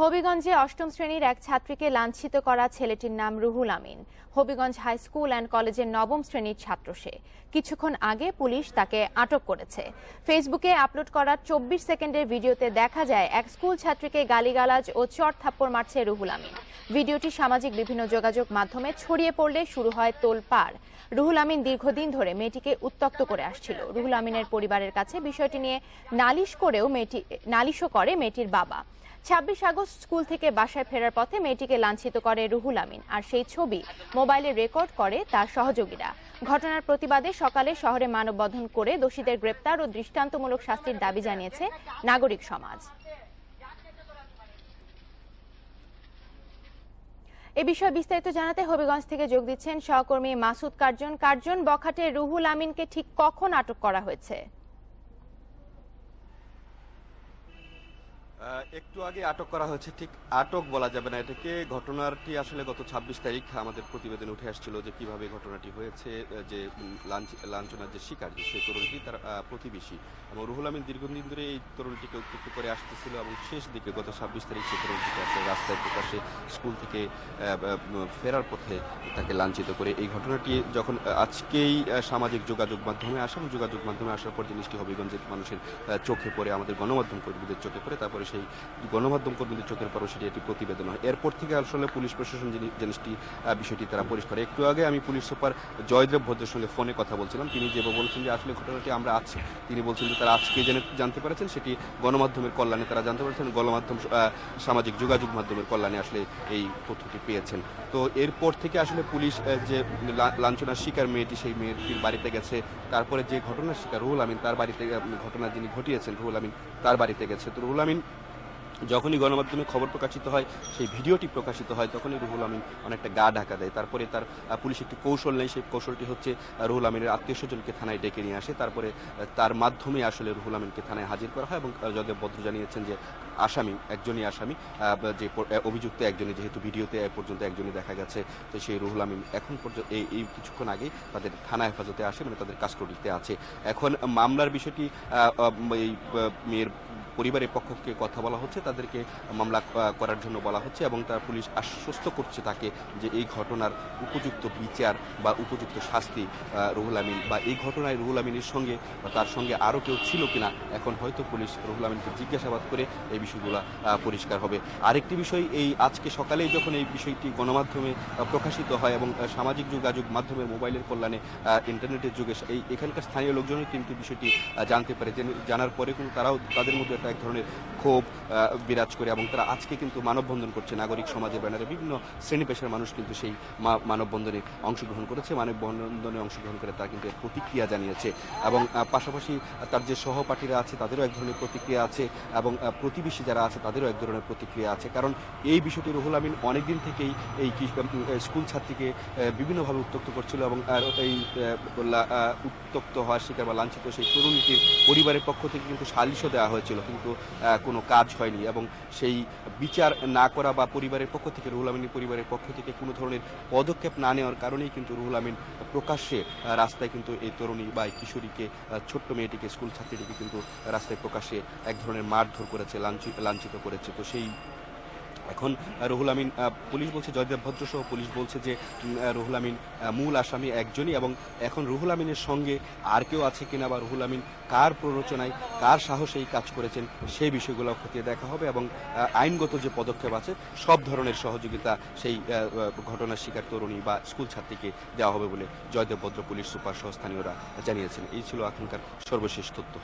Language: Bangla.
হবিগঞ্জে অষ্টম শ্রেণীর এক ছাত্রীকে লাঞ্ছিত করা ছেলেটির নাম Ruhul Amin. Habiganj high school and কলেজের নবম শ্রেণীর ছাত্র সে। কিছুক্ষণ আগে পুলিশ তাকে আটক করেছে। ফেসবুকে আপলোড করা 24 সেকেন্ডের ভিডিওতে দেখা যায় এক স্কুল ছাত্রীকে গালিগালাজ ও চড় থাপ্পড় মারছে রুহুল আমিন। ভিডিওটি সামাজিক বিভিন্ন যোগাযোগ মাধ্যমে ছড়িয়ে পড়লে শুরু হয় তোলপাড়। রুহুল আমিন দীর্ঘদিন ধরে মেয়েটিকে উত্ত্যক্ত করে আসছিল। রুহুল আমিনের পরিবারের কাছে বিষয়টি নিয়ে নালিশও করে মেয়েটির বাবা। 26 আগস্ট স্কুল থেকে বাসায় ফেরার পথে মেয়েটিকে লাঞ্ছিত করে রুহুল আমিন, আর সেই ছবি মোবাইলে রেকর্ড করে তার সহযোগীরা। ঘটনার প্রতিবাদে সকালে শহরে মানববন্ধন করে দোষীদের গ্রেপ্তার ও দৃষ্টান্তমূলক শাস্তির দাবি জানিয়েছে নাগরিক সমাজ। এ বিষয়ে বিস্তারিত জানাতে হবিগঞ্জ থেকে যোগ দিচ্ছেন সহকর্মী মাসুদ কার্জন। বখাটে রুহুল আমিনকে ঠিক কখন আটক করা হয়েছে? একটু আগে আটক করা হয়েছে, ঠিক আটক বলা যাবে না এটাকে। ঘটনাটি আসলে গত 26 তারিখ আমাদের প্রতিবেদনে উঠে আসছিল যে কিভাবে ঘটনাটি হয়েছে, যে লাঞ্ছনার যে শিকার সেই তরুণটি তার প্রতিবেশী এবং রুহুল আমিন দীর্ঘদিন ধরে এই তরুণটিকে উত্ত্যক্ত করে আসতেছিল এবং শেষ দিকে গত 26 তারিখ সেই তরুণটিকে আসলে রাস্তায় প্রকাশ্যে স্কুল থেকে ফেরার পথে তাকে লাঞ্ছিত করে। এই ঘটনাটি যখন আজকেই সামাজিক যোগাযোগ মাধ্যমে আসে এবং যোগাযোগ মাধ্যমে আসার পর জিনিসটি হবিগঞ্জের মানুষের চোখে পড়ে, আমাদের গণমাধ্যম কর্মীদের চোখে পড়ে, তারপরে সেই গণমাধ্যম কর্মীদের চোখের পরও সেটি একটি প্রতিবেদন হয়। এরপর থেকে আসলে পুলিশ প্রশাসন বিষয়টি তারা পরিষ্কার। একটু আগে আমি পুলিশ সুপার জয়দেব ভদ্রের সঙ্গে ফোনে কথা বলছিলাম। তিনি যেভাবে বলছেন যে আসলে ঘটনাটি আমরা আছি, তিনি বলছেন যে তারা আজকে জানতে পেরেছেন, সেটি গণমাধ্যমের কল্যাণে তারা জানতে পেরেছেন, গণমাধ্যম সামাজিক যোগাযোগ মাধ্যমের কল্যাণে আসলে এই তথ্যটি পেয়েছেন। তো এরপর থেকে আসলে পুলিশ যে লাঞ্ছনার শিকার মেয়েটি, সেই মেয়েটির বাড়িতে গেছে। তারপরে যে ঘটনার শিকার রুহুল আমিন, তার বাড়িতে ঘটনা যিনি ঘটিয়েছেন রুহুল আমিন, তার বাড়িতে গেছে। তো রুহুল আমিন যখনই গণমাধ্যমে খবর প্রকাশিত হয়, সেই ভিডিওটি প্রকাশিত হয়, তখনই রুহুল আমিন অনেকটা গা ঢাকা দেয়। তারপরে তার পুলিশ একটি কৌশল নেয়। সেই কৌশলটি হচ্ছে রুহুল আমিনের আত্মীয় স্বজনকে থানায় ডেকে নিয়ে আসে। তারপরে তার মাধ্যমে আসলে রুহুল আমিনকে থানায় হাজির করা হয় এবং জয়দেব ভদ্র জানিয়েছেন যে একজনই আসামি, যে অভিযুক্ত একজনই, যেহেতু ভিডিওতে পর্যন্ত একজনই দেখা গেছে। তো সেই রুহুল আমিন এখন পর্যন্ত এই কিছুক্ষণ আগে তাদের থানা হেফাজতে আসে, মানে তাদের কাস্টডিতে আছে। এখন মামলার বিষয়টি এই মেয়ের পরিবারের পক্ষকে কথা বলা হচ্ছে, তাদেরকে মামলা করার জন্য বলা হচ্ছে এবং তার পুলিশ আশ্বস্ত করছে তাকে যে এই ঘটনার উপযুক্ত বিচার বা উপযুক্ত শাস্তি রুহুল আমিন, বা এই ঘটনায় রুহুল আমিনের সঙ্গে বা তার সঙ্গে আরও কেউ ছিল কিনা, এখন হয়তো পুলিশ রুহুল আমিনকে জিজ্ঞাসাবাদ করে এই বিষয়গুলো পরিষ্কার হবে। আরেকটি বিষয়, এই আজকে সকালেই যখন এই বিষয়টি গণমাধ্যমে প্রকাশিত হয় এবং সামাজিক যোগাযোগ মাধ্যমে মোবাইলের কল্যাণে ইন্টারনেটের যুগে এখানকার স্থানীয় লোকজনই কিন্তু বিষয়টি জানতে পারে। জানার পরে কিন্তু তাদের মধ্যে এক ধরনের ক্ষোভ বিরাজ করে এবং তারা আজকে কিন্তু মানববন্ধন করছে। নাগরিক সমাজের ব্যানারে বিভিন্ন শ্রেণী পেশার মানুষ কিন্তু সেই মানববন্ধনে অংশগ্রহণ করেছে। মানববন্ধনে অংশগ্রহণ করে তারা কিন্তু এর প্রতিক্রিয়া জানিয়েছে এবং পাশাপাশি তার যে সহপাঠীরা আছে তাদেরও এক ধরনের প্রতিক্রিয়া আছে এবং প্রতিবেশী যারা আছে তাদেরও এক ধরনের প্রতিক্রিয়া আছে। কারণ এই বিষয়টি রুহুল আমিন অনেকদিন থেকেই এই স্কুল ছাত্রীকে বিভিন্নভাবে উত্ত্যক্ত করছিল এবং এই উত্ত্যক্ত হওয়ার শিকার বা লাঞ্ছিত সেই তরুণীটির পরিবারের পক্ষ থেকে কিন্তু সালিশও দেওয়া হয়েছিল, কিন্তু কোনো কাজ হয়নি এবং সেই বিচার না করা বা পরিবারের পক্ষ থেকে, রুহুল আমিনের পরিবারের পক্ষ থেকে কোনো ধরনের পদক্ষেপ না নেওয়ার কারণেই কিন্তু রুহুল আমিন প্রকাশ্যে রাস্তায় কিন্তু এই তরুণী বা এই কিশোরীকে, ছোট্ট মেয়েটিকে, স্কুল ছাত্রীটিকে কিন্তু রাস্তায় প্রকাশ্যে এক ধরনের মারধর করেছে, লাঞ্ছিত করেছে। তো সেই এখন রুহুল আমিন, পুলিশ বলছে, জয়দেব ভদ্র সহ পুলিশ বলছে যে রুহুল আমিন মূল আসামি একজনই এবং এখন রুহুল আমিনের সঙ্গে আর কেউ আছে কিনা বা রুহুল আমিন কার প্ররোচনায়, কার সাহসে এই কাজ করেছেন, সেই বিষয়গুলো খতিয়ে দেখা হবে এবং আইনগত যে পদক্ষেপ আছে সব ধরনের সহযোগিতা সেই ঘটনার শিকার তরুণী বা স্কুল ছাত্রীকে দেওয়া হবে বলে জয়দেব ভদ্র পুলিশ সুপার সহ স্থানীয়রা জানিয়েছেন। এই ছিল এখনকার সর্বশেষ তথ্য।